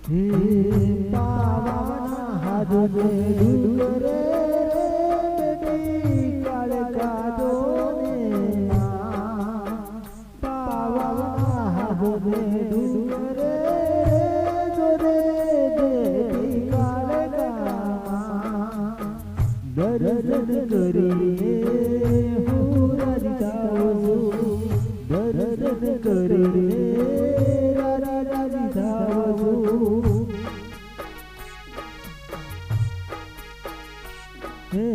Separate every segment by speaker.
Speaker 1: હે પાવન હાજરે ડુંગરે બેટી કાળકાજો ને પાવન હાજરે ડુંગરે જોરે બેટી કાળકા દર્શન કરીએ હું રાજી થાઉં દર્શન કરીએ રાજી થાઉં હે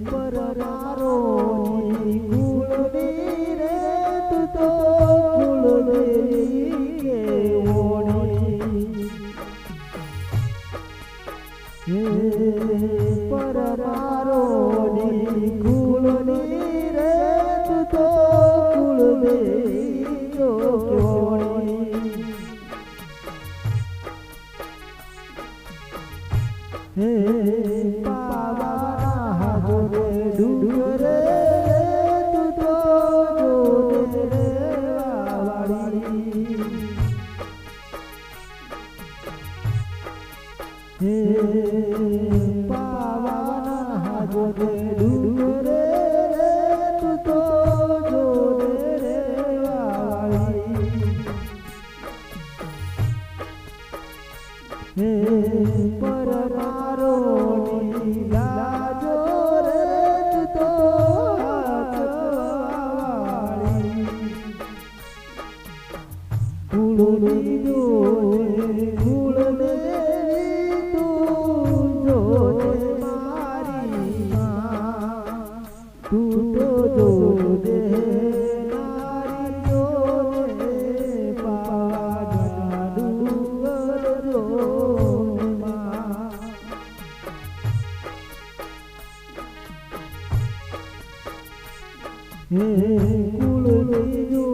Speaker 1: પરમારો કુળની રે તું તો કુળદેવી કે ઓણી હે પરમારો કુળની રે તું તો કુળદેવી કે ઓણી હે પાવન હાજરે ડુંગરે તું તો જોજે રે વાવાળી હે પાવન હાજરે ડુંગરે તું તો જોજે રે વાવાળી હે પરમારો લાજો રે તું તો હાથવાળી કુળની જોજે કુળદેવી તું જોજે મારી માં તું તો જોજે નારી જોજે પાવાગઢના ડુંગર જોજે માં હે કુળની